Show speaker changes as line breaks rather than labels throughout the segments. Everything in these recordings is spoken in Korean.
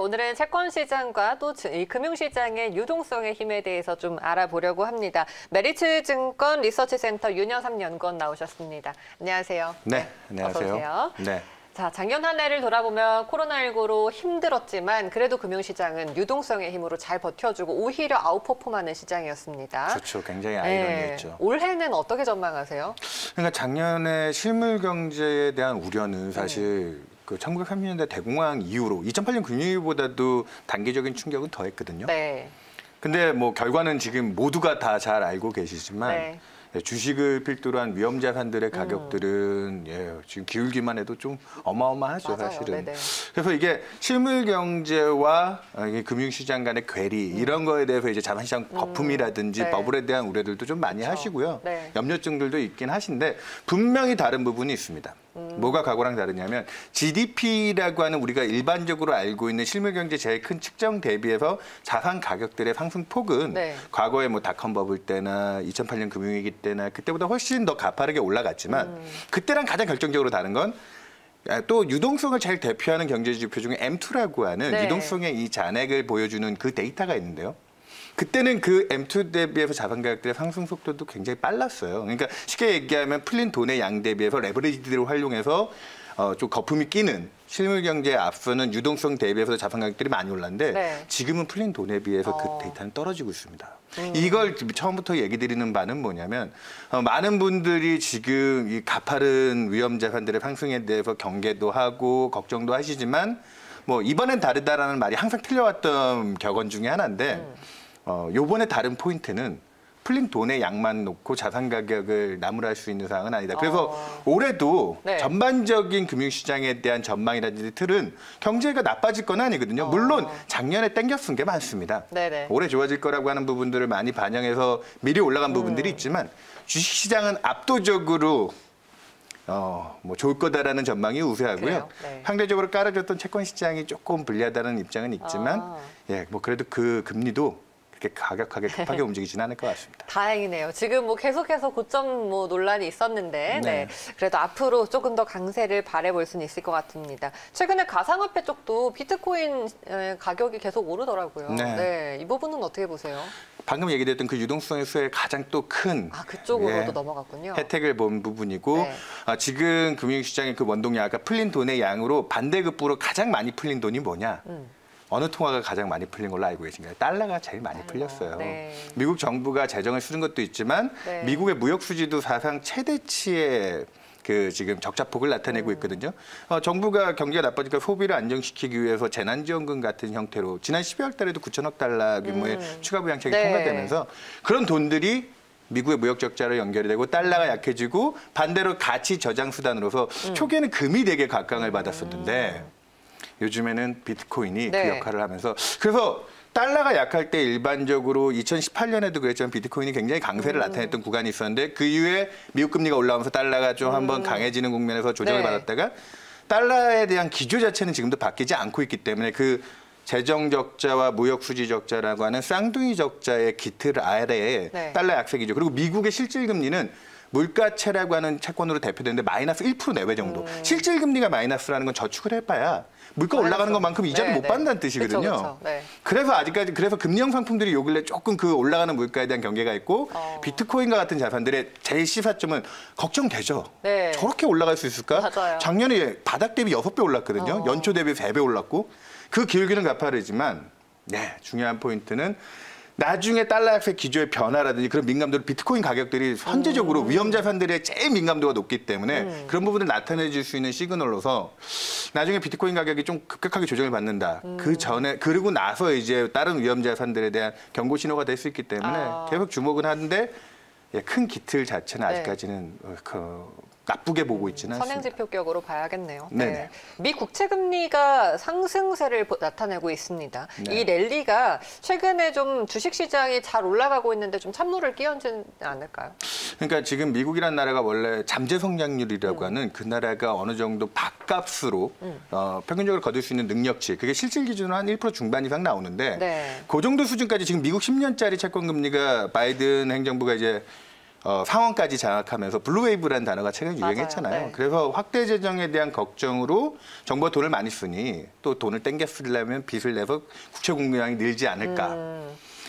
오늘은 채권 시장과 또 이 금융시장의 유동성의 힘에 대해서 좀 알아보려고 합니다. 메리츠 증권 리서치센터 윤여삼 연구원 나오셨습니다. 안녕하세요.
네, 안녕하세요.
어서 오세요.
네.
자, 작년 한 해를 돌아보면 코로나19로 힘들었지만 그래도 금융시장은 유동성의 힘으로 잘 버텨주고 오히려 아웃퍼폼하는 시장이었습니다.
그렇죠. 굉장히 아이러니했죠.
네. 올해는 어떻게 전망하세요?
그러니까 작년에 실물 경제에 대한 우려는 사실 그 1930년대 대공황 이후로 2008년 금융위기보다도 단기적인 충격은 더했거든요.
네.
근데 뭐 결과는 지금 모두가 다 잘 알고 계시지만
네.
주식을 필두로 한 위험 자산들의 가격들은 지금 기울기만 해도 좀 어마어마하죠.
맞아요.
사실은.
네네.
그래서 이게 실물 경제와 금융시장 간의 괴리 이런 거에 대해서 이제 자산시장 거품이라든지
네.
버블에 대한 우려들도 좀 많이
그렇죠.
하시고요.
네.
염려증들도 있긴 하신데 분명히 다른 부분이 있습니다. 뭐가 과거랑 다르냐면 GDP라고 하는 우리가 일반적으로 알고 있는 실물 경제 제일 큰 측정 대비해서 자산 가격들의 상승폭은
네.
과거에 뭐 닷컴 버블 때나 2008년 금융위기 때나 그때보다 훨씬 더 가파르게 올라갔지만 그때랑 가장 결정적으로 다른 건 또 유동성을 잘 대표하는 경제지표 중에 M2라고 하는
네.
유동성의 이 잔액을 보여주는 그 데이터가 있는데요. 그때는 그 M2 대비해서 자산 가격들의 상승 속도도 굉장히 빨랐어요. 그러니까 쉽게 얘기하면 풀린 돈의 양 대비해서 레버리지들을 활용해서 좀 거품이 끼는 실물 경제에 앞서는 유동성 대비해서 자산 가격들이 많이 올랐는데
네.
지금은 풀린 돈에 비해서 그 데이터는 떨어지고 있습니다. 이걸 처음부터 얘기 드리는 바는 뭐냐면 많은 분들이 지금 이 가파른 위험 자산들의 상승에 대해서 경계도 하고 걱정도 하시지만 뭐 이번엔 다르다라는 말이 항상 틀려왔던 격언 중에 하나인데 요번에 다른 포인트는 풀린 돈의 양만 놓고 자산 가격을 나무랄 수 있는 상황은 아니다. 그래서 올해도
네.
전반적인 금융시장에 대한 전망이라든지 틀은 경제가 나빠질 건 아니거든요. 물론 작년에 땡겨 쓴 게 많습니다.
네네.
올해 좋아질 거라고 하는 부분들을 많이 반영해서 미리 올라간 부분들이 있지만 주식시장은 압도적으로 뭐 좋을 거다라는 전망이 우세하고요.
네.
상대적으로 깔아줬던 채권 시장이 조금 불리하다는 입장은 있지만 뭐 그래도 그 금리도 그렇게 가격하게 급하게 움직이지는 않을 것 같습니다.
다행이네요. 지금 뭐 계속해서 고점 뭐 논란이 있었는데,
네.
그래도 앞으로 조금 더 강세를 바라볼 수는 있을 것 같습니다. 최근에 가상화폐 쪽도 비트코인 가격이 계속 오르더라고요.
네.
이 부분은 어떻게 보세요?
방금 얘기됐던 그 유동성 수의 가장 또 큰
그쪽으로도 넘어갔군요.
혜택을 본 부분이고
네.
지금 금융시장의 그 원동력 아까 풀린 돈의 양으로 반대급부로 가장 많이 풀린 돈이 뭐냐? 어느 통화가 가장 많이 풀린 걸로 알고 계신가요? 달러가 제일 많이 풀렸어요.
네.
미국 정부가 재정을 쓰는 것도 있지만 미국의 무역 수지도 사상 최대치의 그 지금 적자폭을 나타내고 있거든요. 정부가 경기가 나빠지니까 소비를 안정시키기 위해서 재난지원금 같은 형태로 지난 12월 달에도 9천억 달러 규모의 추가 부양책이 통과되면서 그런 돈들이 미국의 무역 적자로 연결이 되고 달러가 약해지고 반대로 가치 저장 수단으로서 초기에는 금이 되게 각광을 받았었는데 요즘에는 비트코인이 그 역할을 하면서 그래서 달러가 약할 때 일반적으로 2018년에도 그랬지만 비트코인이 굉장히 강세를 나타냈던 구간이 있었는데 그 이후에 미국 금리가 올라오면서 달러가 좀 한번 강해지는 국면에서 조정을 받았다가 달러에 대한 기조 자체는 지금도 바뀌지 않고 있기 때문에 그 재정 적자와 무역 수지 적자라고 하는 쌍둥이 적자의 기틀 아래에 달러 약세 기조 그리고 미국의 실질 금리는 물가채라고 하는 채권으로 대표되는데 마이너스 1% 내외 정도. 실질 금리가 마이너스라는 건 저축을 해봐야 물가 올라가는 것만큼 이자도 못 받는다는 뜻이거든요.
그쵸.
그래서 아직까지 그래서 금리형 상품들이 요 근래 조금 그 올라가는 물가에 대한 경계가 있고 비트코인과 같은 자산들의 제일 시사점은 걱정되죠. 저렇게 올라갈 수 있을까?
맞아요.
작년에 바닥 대비 6배 올랐거든요. 연초 대비 3배 올랐고 그 기울기는 가파르지만 중요한 포인트는 나중에 달러 약세 기조의 변화라든지 그런 민감도를 비트코인 가격들이 현재적으로 위험 자산들의 제일 민감도가 높기 때문에 그런 부분을 나타내 줄 수 있는 시그널로서 나중에 비트코인 가격이 좀 급격하게 조정을 받는다. 그 전에 그러고 나서 이제 다른 위험 자산들에 대한 경고 신호가 될 수 있기 때문에 계속 주목은 하는데 큰 기틀 자체는 아직까지는 나쁘게 보고 있지는 않습니다.
선행지표격으로 봐야겠네요. 미 국채 금리가 상승세를 나타내고 있습니다. 이 랠리가 최근에 좀 주식시장이 잘 올라가고 있는데 좀 찬물을 끼얹지 않을까요?
그러니까 지금 미국이라는 나라가 원래 잠재 성장률이라고 하는 그 나라가 어느 정도 밥값으로 평균적으로 거둘 수 있는 능력치 그게 실질 기준으로 한 1% 중반 이상 나오는데 그 정도 수준까지 지금 미국 10년짜리 채권 금리가 바이든 행정부가 이제 상원까지 장악하면서 블루웨이브라는 단어가 최근에 유행했잖아요.
네.
그래서 확대 재정에 대한 걱정으로 정부가 돈을 많이 쓰니 또 돈을 땡겨 쓰려면 빚을 내서 국채 공급량이 늘지 않을까.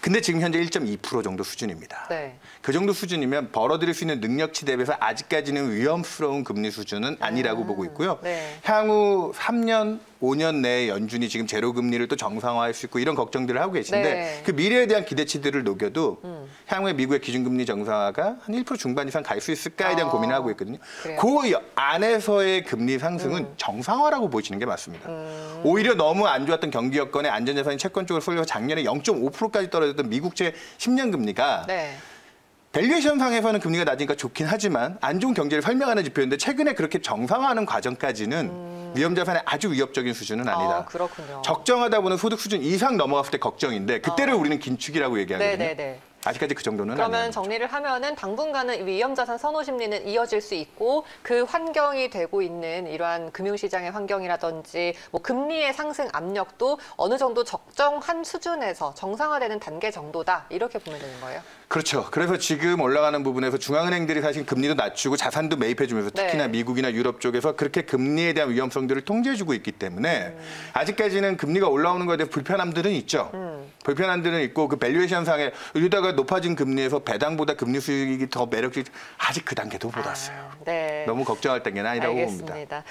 근데 지금 현재 1.2% 정도 수준입니다.
네.
그 정도 수준이면 벌어들일 수 있는 능력치 대비해서 아직까지는 위험스러운 금리 수준은 아니라고 보고 있고요.
네.
향후 3년, 5년 내에 연준이 지금 제로 금리를 또 정상화할 수 있고 이런 걱정들을 하고 계신데
네.
그 미래에 대한 기대치들을 녹여도 향후에 미국의 기준금리 정상화가 한 1% 중반 이상 갈 수 있을까에 대한 고민을 하고 있거든요.
그래요?
그 안에서의 금리 상승은 정상화라고 보시는 게 맞습니다. 오히려 너무 안 좋았던 경기 여건에 안전자산이 채권 쪽으로 쏠려서 작년에 0.5%까지 떨어졌던 미국채 10년 금리가
네.
밸류에이션 상에서는 금리가 낮으니까 좋긴 하지만 안 좋은 경제를 설명하는 지표인데 최근에 그렇게 정상화하는 과정까지는 위험자산의 아주 위협적인 수준은 아니다.
그렇군요.
적정하다 보는 소득 수준 이상 넘어갔을 때 걱정인데 그때를 우리는 긴축이라고 얘기하거든요.
네네네.
아직까지 그 정도는
그러면
아니에요.
정리를 하면은 당분간은 위험자산 선호 심리는 이어질 수 있고 그 환경이 되고 있는 이러한 금융시장의 환경이라든지 뭐 금리의 상승 압력도 어느 정도 적정한 수준에서 정상화되는 단계 정도다 이렇게 보면 되는 거예요.
그렇죠. 그래서 지금 올라가는 부분에서 중앙은행들이 사실 금리도 낮추고 자산도 매입해주면서 특히나
네.
미국이나 유럽 쪽에서 그렇게 금리에 대한 위험성들을 통제해주고 있기 때문에 아직까지는 금리가 올라오는 것에 대한 불편함들은 있죠. 불편함들은 있고 그 밸류에이션 상에 이러다가 높아진 금리에서 배당보다 금리 수익이 더 매력적이 아직 그 단계도 못 왔어요.
네.
너무 걱정할 단계는 아니라고 봅니다.
알겠습니다.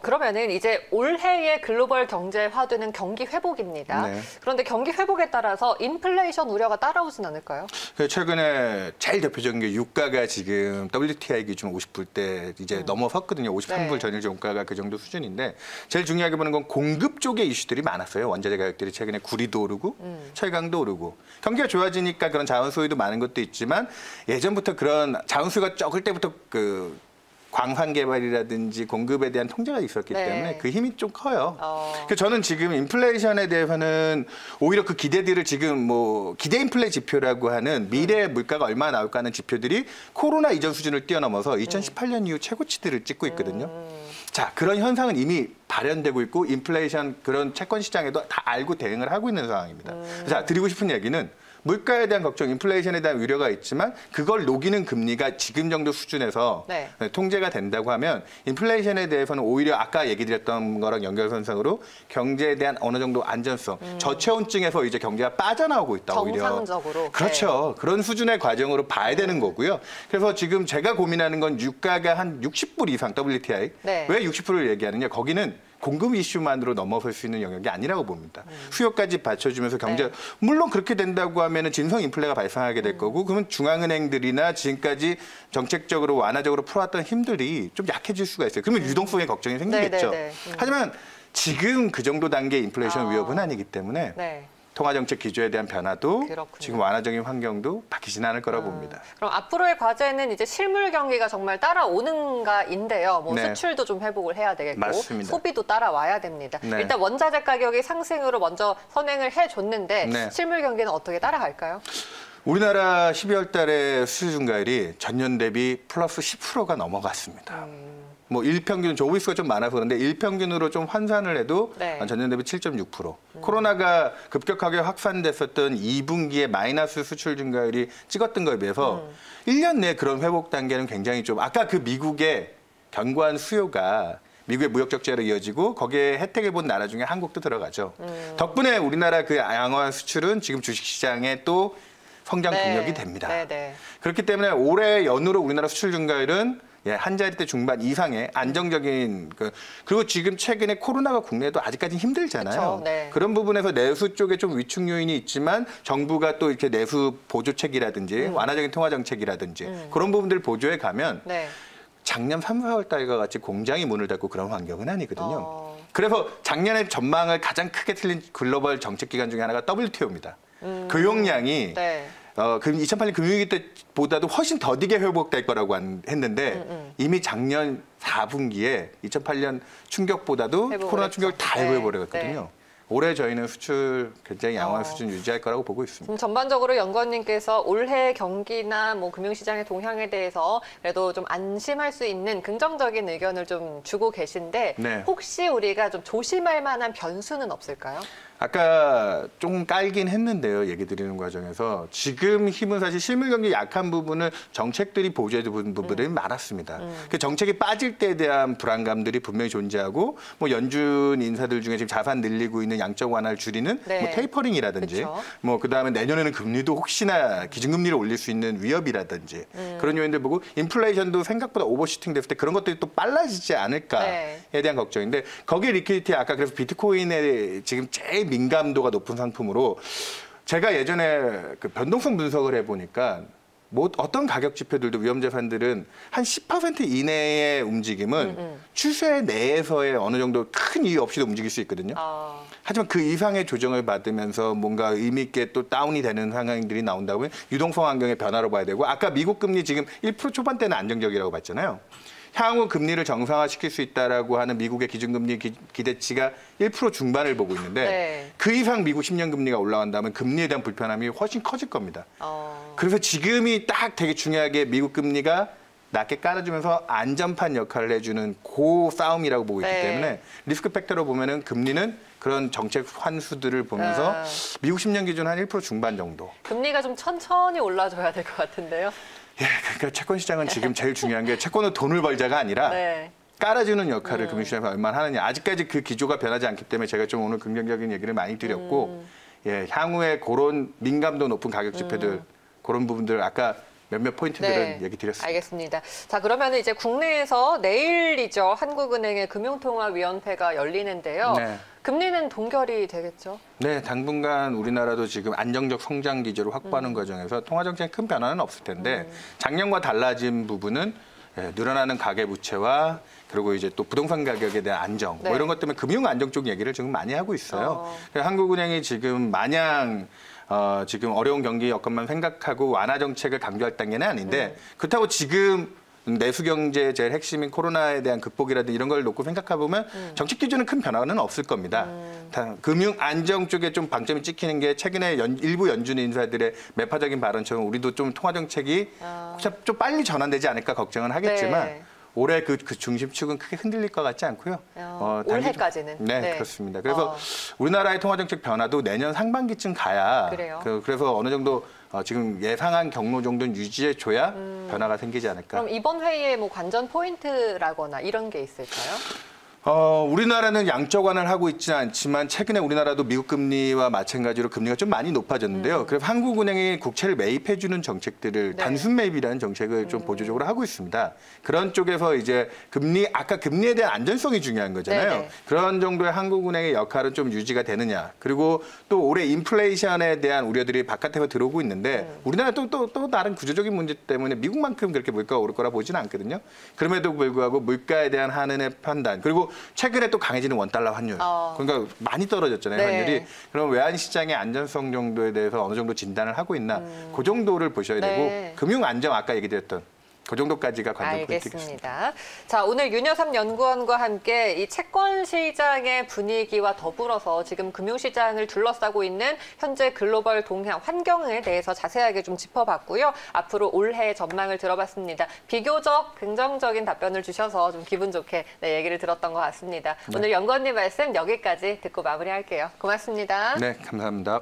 그러면은 이제 올해의 글로벌 경제 화두는 경기 회복입니다.
네.
그런데 경기 회복에 따라서 인플레이션 우려가 따라오진 않을까요?
최근에 제일 대표적인 게 유가가 지금 WTI 기준 50불대 이제 넘어섰거든요. 53불
네.
전일 종가가 그 정도 수준인데 제일 중요하게 보는 건 공급 쪽의 이슈들이 많았어요. 원자재 가격들이 최근에 구리도 오르고 철강도 오르고 경기가 좋아지니까 그런 자원 소유도 많은 것도 있지만 예전부터 그런 자원 수요가 적을 때부터 그 광산 개발이라든지 공급에 대한 통제가 있었기
네.
때문에 그 힘이 좀 커요. 그래서 저는 지금 인플레이션에 대해서는 오히려 그 기대들을 지금 뭐 기대 인플레 지표라고 하는 미래 물가가 얼마나 나올까 하는 지표들이 코로나 이전 수준을 뛰어넘어서 2018년 이후 최고치들을 찍고 있거든요. 자, 그런 현상은 이미 발현되고 있고 인플레이션 그런 채권 시장에도 다 알고 대응을 하고 있는 상황입니다. 자, 드리고 싶은 얘기는 물가에 대한 걱정, 인플레이션에 대한 우려가 있지만 그걸 녹이는 금리가 지금 정도 수준에서
네.
통제가 된다고 하면 인플레이션에 대해서는 오히려 아까 얘기 드렸던 거랑 연결선상으로 경제에 대한 어느 정도 안전성, 저체온증에서 이제 경제가 빠져나오고 있다. 오히려.
정상적으로.
그렇죠.
네.
그런 수준의 과정으로 봐야 되는 거고요. 그래서 지금 제가 고민하는 건 유가가 한 60불 이상 WTI.
네.
왜 60불을 얘기하느냐. 거기는 공급 이슈만으로 넘어설 수 있는 영역이 아니라고 봅니다. 수요까지 받쳐주면서 경제
네.
물론 그렇게 된다고 하면은 진성 인플레가 발생하게 될 거고 그러면 중앙은행들이나 지금까지 정책적으로 완화적으로 풀어왔던 힘들이 좀 약해질 수가 있어요. 그러면 유동성의 걱정이 생기겠죠.
네.
하지만 지금 그 정도 단계의 인플레이션 위협은 아니기 때문에
네.
통화정책 기조에 대한 변화도
그렇군요.
지금 완화적인 환경도 바뀌지는 않을 거라고 봅니다.
그럼 앞으로의 과제는 이제 실물 경기가 정말 따라오는가인데요. 뭐
네.
수출도 좀 회복을 해야 되겠고
맞습니다.
소비도 따라와야 됩니다.
네.
일단 원자재 가격이 상승으로 먼저 선행을 해줬는데
네.
실물 경기는 어떻게 따라갈까요?
우리나라 12월 달에 수출 증가율이 전년 대비 플러스 10%가 넘어갔습니다. 뭐 일평균 조비수가 좀 많아서 그런데 일평균으로 좀 환산을 해도
네.
전년 대비 7.6%. 코로나가 급격하게 확산됐었던 2분기에 마이너스 수출 증가율이 찍었던 거에 비해서 1년 내 그런 회복 단계는 굉장히 좀 아까 그 미국의 견고한 수요가 미국의 무역 적자로 이어지고 거기에 혜택을 본 나라 중에 한국도 들어가죠. 덕분에 우리나라 그 양호한 수출은 지금 주식시장에 또 성장 동력이 됩니다.
네.
그렇기 때문에 올해 연으로 우리나라 수출 증가율은 한 자리대 중반 이상의 안정적인 그리고 지금 최근에 코로나가 국내에도 아직까지 힘들잖아요.
그쵸, 네.
그런 부분에서 내수 쪽에 좀 위축 요인이 있지만 정부가 또 이렇게 내수 보조책이라든지 완화적인 통화 정책이라든지 그런 부분들 보조해 가면
네.
작년 3, 4월 달과 같이 공장이 문을 닫고 그런 환경은 아니거든요. 그래서 작년에 전망을 가장 크게 틀린 글로벌 정책 기관 중에 하나가 WTO입니다. 교역량이
네.
2008년 금융위기 때보다도 훨씬 더디게 회복될 거라고 했는데 이미 작년 4분기에 2008년 충격보다도 코로나 충격을 다 해버려갔거든요.
네.
올해 저희는 수출 굉장히 양호한 수준 유지할 거라고 보고 있습니다.
전반적으로 연구원님께서 올해 경기나 뭐 금융시장의 동향에 대해서 그래도 좀 안심할 수 있는 긍정적인 의견을 좀 주고 계신데
네.
혹시 우리가 좀 조심할 만한 변수는 없을까요?
아까 좀 깔긴 했는데요. 얘기 드리는 과정에서 지금 힘은 사실 실물 경기 약한 부분을 정책들이 보조해 준 부분들이 많았습니다. 그 정책이 빠질 때에 대한 불안감들이 분명히 존재하고 뭐 연준 인사들 중에 지금 자산 늘리고 있는 양적 완화를 줄이는
네.
뭐 테이퍼링이라든지
그쵸.
뭐 그다음에 내년에는 금리도 혹시나 기준금리를 올릴 수 있는 위협이라든지 그런 요인들 보고 인플레이션도 생각보다 오버슈팅 됐을 때 그런 것들이 또 빨라지지 않을까에
네.
대한 걱정인데 거기에 리퀴디티 아까 그래서 비트코인에 지금 제일 민감도가 높은 상품으로 제가 예전에 그 변동성 분석을 해보니까 뭐 어떤 가격 지표들도 위험자산들은 한 10% 이내의 움직임은 추세 내에서의 어느 정도 큰 이유 없이도 움직일 수 있거든요. 하지만 그 이상의 조정을 받으면서 뭔가 의미 있게 또 다운이 되는 상황들이 나온다면 유동성 환경의 변화로 봐야 되고 아까 미국 금리 지금 1% 초반대는 안정적이라고 봤잖아요. 향후 금리를 정상화시킬 수 있다라고 하는 미국의 기준금리 기대치가 1% 중반을 보고 있는데
네.
그 이상 미국 10년 금리가 올라간다면 금리에 대한 불편함이 훨씬 커질 겁니다. 그래서 지금이 딱 되게 중요하게 미국 금리가 낮게 깔아주면서 안전판 역할을 해주는 그 싸움이라고 보고 있기
네.
때문에 리스크 팩터로 보면은 금리는 그런 정책 환수들을 보면서 미국 10년 기준 한 1% 중반 정도.
금리가 좀 천천히 올라줘야 될 것 같은데요.
예, 그러니까 채권 시장은 지금 제일 중요한 게 채권은 돈을 벌자가 아니라
네.
깔아주는 역할을 금융시장에서 얼마나 하느냐. 아직까지 그 기조가 변하지 않기 때문에 제가 좀 오늘 긍정적인 얘기를 많이 드렸고 예, 향후에 그런 민감도 높은 가격 지표들 그런 부분들 아까 몇몇 포인트들은
네,
얘기 드렸습니다.
알겠습니다. 자, 그러면 이제 국내에서 내일이죠. 한국은행의 금융통화위원회가 열리는데요.
네.
금리는 동결이 되겠죠?
네, 당분간 우리나라도 지금 안정적 성장 기조를 확보하는 과정에서 통화 정책에 큰 변화는 없을 텐데 작년과 달라진 부분은 예, 늘어나는 가계 부채와 그리고 이제 또 부동산 가격에 대한 안정
네.
뭐 이런 것 때문에 금융 안정 쪽 얘기를 지금 많이 하고 있어요. 그래서 한국은행이 지금 마냥 지금 어려운 경기 여건만 생각하고 완화 정책을 강조할 단계는 아닌데 그렇다고 지금 내수 경제의 제일 핵심인 코로나에 대한 극복이라든지 이런 걸 놓고 생각해보면 정책 기준은 큰 변화는 없을 겁니다. 금융 안정 쪽에 좀 방점이 찍히는 게 최근에 일부 연준 인사들의 매파적인 발언처럼 우리도 좀 통화 정책이 좀 빨리 전환되지 않을까 걱정은 하겠지만
네.
올해 그 중심축은 크게 흔들릴 것 같지 않고요.
올해까지는.
네,
네.
그렇습니다. 그래서 우리나라의 통화 정책 변화도 내년 상반기쯤 가야
그래요?
그래서 어느 정도 지금 예상한 경로 정도는 유지해 줘야 변화가 생기지 않을까.
그럼 이번 회의에 뭐 관전 포인트라거나 이런 게 있을까요?
우리나라는 양적 완화를 하고 있지는 않지만 최근에 우리나라도 미국 금리와 마찬가지로 금리가 좀 많이 높아졌는데요. 그래서 한국은행이 국채를 매입해주는 정책들을
네.
단순 매입이라는 정책을 좀 보조적으로 하고 있습니다. 그런 쪽에서 이제 아까 금리에 대한 안전성이 중요한 거잖아요.
네네.
그런 정도의 한국은행의 역할은 좀 유지가 되느냐. 그리고 또 올해 인플레이션에 대한 우려들이 바깥에서 들어오고 있는데 우리나라 또 다른 구조적인 문제 때문에 미국만큼 그렇게 물가가 오를 거라 보지는 않거든요. 그럼에도 불구하고 물가에 대한 한은의 판단 그리고 최근에 또 강해지는 원달러 환율. 그러니까 많이 떨어졌잖아요,
네.
환율이. 그럼 외환 시장의 안전성 정도에 대해서 어느 정도 진단을 하고 있나. 그 정도를 보셔야
네.
되고 금융 안정 아까 얘기드렸던 그 정도까지가 관전 포인트겠습니다.
알겠습니다. 자, 오늘 윤여삼 연구원과 함께 이 채권 시장의 분위기와 더불어서 지금 금융시장을 둘러싸고 있는 현재 글로벌 동향 환경에 대해서 자세하게 좀 짚어봤고요. 앞으로 올해 전망을 들어봤습니다. 비교적 긍정적인 답변을 주셔서 좀 기분 좋게 얘기를 들었던 것 같습니다.
네.
오늘 연구원님 말씀 여기까지 듣고 마무리할게요. 고맙습니다.
네, 감사합니다.